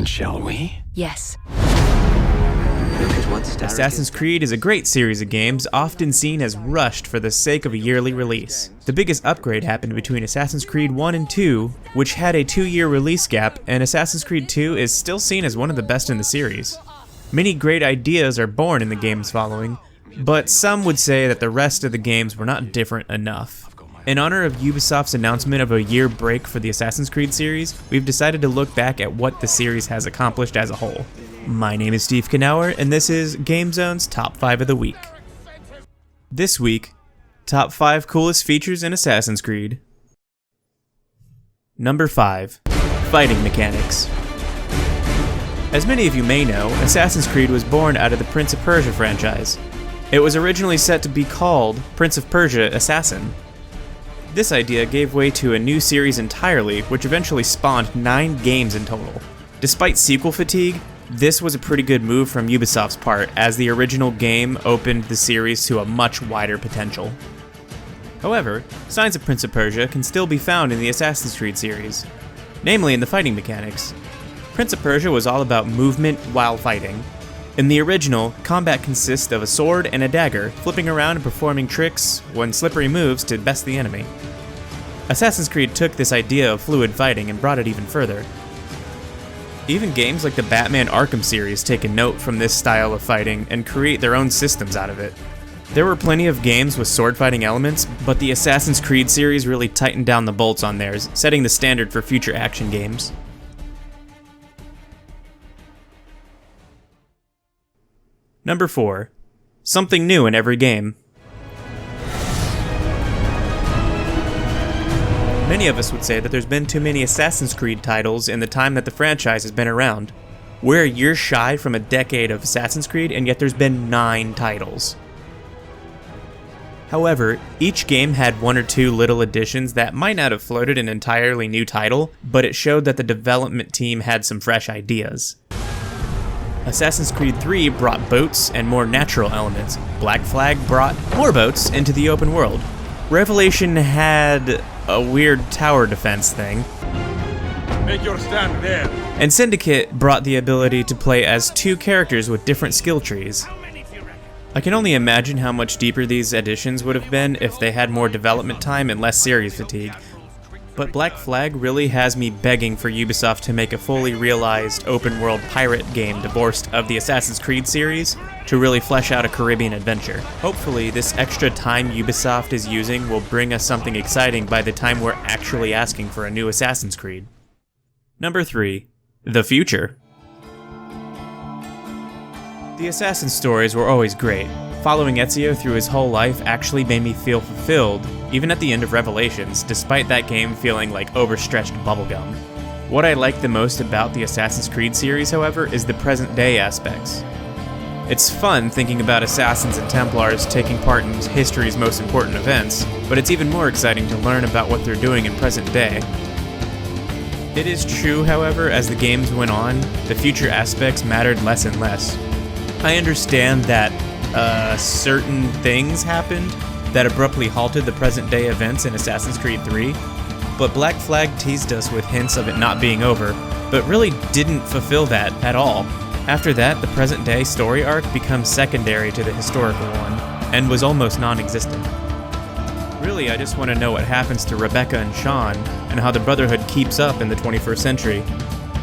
Then shall we? Yes. Assassin's Creed is a great series of games, often seen as rushed for the sake of a yearly release. The biggest upgrade happened between Assassin's Creed 1 and 2, which had a 2-year release gap, and Assassin's Creed 2 is still seen as one of the best in the series. Many great ideas are born in the games following, but some would say that the rest of the games were not different enough. In honor of Ubisoft's announcement of a year break for the Assassin's Creed series, we've decided to look back at what the series has accomplished as a whole. My name is Steve Knauer, and this is GameZone's Top 5 of the Week. This week, Top 5 Coolest Features in Assassin's Creed. Number 5. Fighting Mechanics. As many of you may know, Assassin's Creed was born out of the Prince of Persia franchise. It was originally set to be called Prince of Persia Assassin. This idea gave way to a new series entirely, which eventually spawned 9 games in total. Despite sequel fatigue, this was a pretty good move from Ubisoft's part, as the original game opened the series to a much wider potential. However, signs of Prince of Persia can still be found in the Assassin's Creed series, namely in the fighting mechanics. Prince of Persia was all about movement while fighting. In the original, combat consists of a sword and a dagger, flipping around and performing tricks when slippery moves to best the enemy. Assassin's Creed took this idea of fluid fighting and brought it even further. Even games like the Batman Arkham series take a note from this style of fighting and create their own systems out of it. There were plenty of games with sword fighting elements, but the Assassin's Creed series really tightened down the bolts on theirs, setting the standard for future action games. Number 4. Something new in every game. Many of us would say that there's been too many Assassin's Creed titles in the time that the franchise has been around. We're a year shy from a decade of Assassin's Creed, and yet there's been 9 titles. However, each game had 1 or 2 little additions that might not have floated an entirely new title, but it showed that the development team had some fresh ideas. Assassin's Creed 3 brought boats and more natural elements. Black Flag brought more boats into the open world. Revelation had a weird tower defense thing. Make your stand there. And Syndicate brought the ability to play as 2 characters with different skill trees. I can only imagine how much deeper these additions would have been if they had more development time and less series fatigue. But Black Flag really has me begging for Ubisoft to make a fully realized open-world pirate game divorced of the Assassin's Creed series to really flesh out a Caribbean adventure. Hopefully, this extra time Ubisoft is using will bring us something exciting by the time we're actually asking for a new Assassin's Creed. Number 3. The future. The Assassin stories were always great. Following Ezio through his whole life actually made me feel fulfilled, even at the end of Revelations, despite that game feeling like overstretched bubblegum. What I like the most about the Assassin's Creed series, however, is the present-day aspects. It's fun thinking about assassins and Templars taking part in history's most important events, but it's even more exciting to learn about what they're doing in present day. It is true, however, as the games went on, the future aspects mattered less and less. I understand that certain things happened that abruptly halted the present-day events in Assassin's Creed 3, but Black Flag teased us with hints of it not being over, but really didn't fulfill that at all. After that, the present-day story arc becomes secondary to the historical one, and was almost non-existent. Really, I just want to know what happens to Rebecca and Sean, and how the Brotherhood keeps up in the 21st century.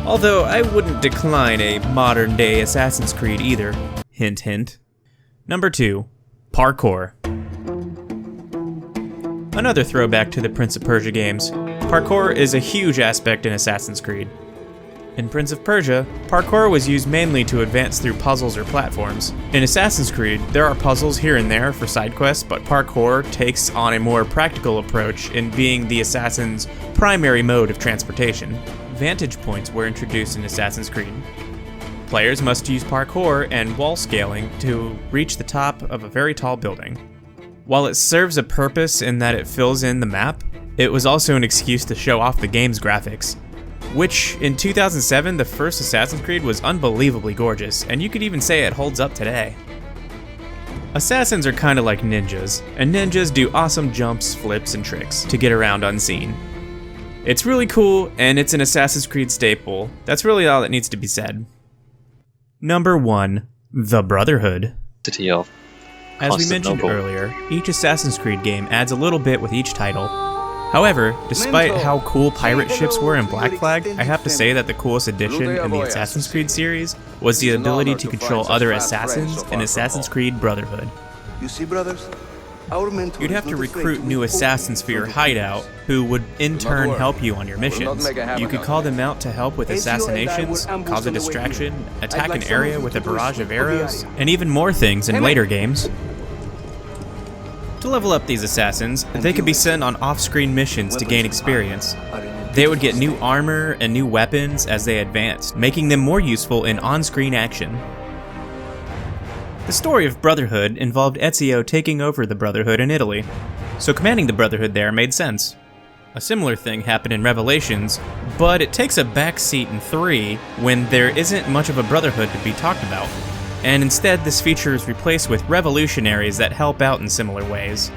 Although, I wouldn't decline a modern-day Assassin's Creed either. Hint, hint. Number 2. Parkour. Another throwback to the Prince of Persia games. Parkour is a huge aspect in Assassin's Creed. In Prince of Persia, parkour was used mainly to advance through puzzles or platforms. In Assassin's Creed, there are puzzles here and there for side quests, but parkour takes on a more practical approach in being the assassin's primary mode of transportation. Vantage points were introduced in Assassin's Creed. Players must use parkour and wall scaling to reach the top of a very tall building. While it serves a purpose in that it fills in the map, it was also an excuse to show off the game's graphics. Which, in 2007, the first Assassin's Creed was unbelievably gorgeous, and you could even say it holds up today. Assassins are kinda like ninjas, and ninjas do awesome jumps, flips, and tricks to get around unseen. It's really cool, and it's an Assassin's Creed staple. That's really all that needs to be said. Number 1. The Brotherhood. As we mentioned earlier, each Assassin's Creed game adds a little bit with each title. However, despite how cool pirate ships were in Black Flag, I have to say that the coolest addition in the Assassin's Creed series was the ability to control other assassins in Assassin's Creed Brotherhood. You see, brothers? You'd have to recruit new assassins for your hideout, who would in turn help you on your missions. You could call them out to help with assassinations, cause a distraction, attack an area with a barrage of arrows, and even more things in later games. To level up these assassins, they could be sent on off-screen missions to gain experience. They would get new armor and new weapons as they advanced, making them more useful in on-screen action. The story of Brotherhood involved Ezio taking over the Brotherhood in Italy, so commanding the Brotherhood there made sense. A similar thing happened in Revelations, but it takes a backseat in 3 when there isn't much of a Brotherhood to be talked about, and instead this feature is replaced with revolutionaries that help out in similar ways.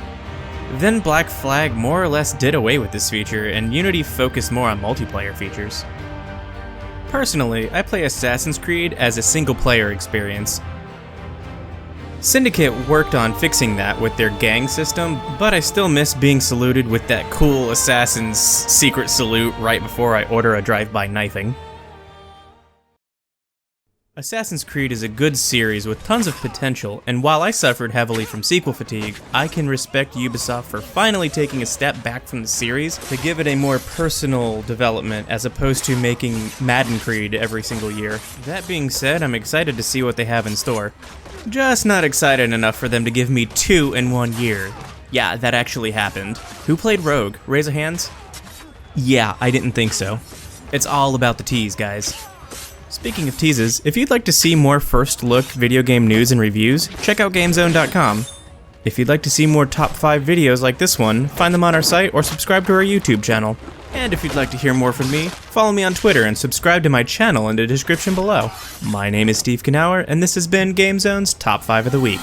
Then Black Flag more or less did away with this feature, and Unity focused more on multiplayer features. Personally, I play Assassin's Creed as a single-player experience. Syndicate worked on fixing that with their gang system, but I still miss being saluted with that cool assassin's secret salute right before I order a drive-by knifing. Assassin's Creed is a good series with tons of potential, and while I suffered heavily from sequel fatigue, I can respect Ubisoft for finally taking a step back from the series to give it a more personal development as opposed to making Madden Creed every single year. That being said, I'm excited to see what they have in store. Just not excited enough for them to give me 2 in 1 year. Yeah, that actually happened. Who played Rogue? Raise of hands? Yeah, I didn't think so. It's all about the tease, guys. Speaking of teases, if you'd like to see more first-look video game news and reviews, check out GameZone.com. If you'd like to see more top 5 videos like this one, find them on our site or subscribe to our YouTube channel. And if you'd like to hear more from me, follow me on Twitter and subscribe to my channel in the description below. My name is Steve Knauer, and this has been GameZone's Top 5 of the Week.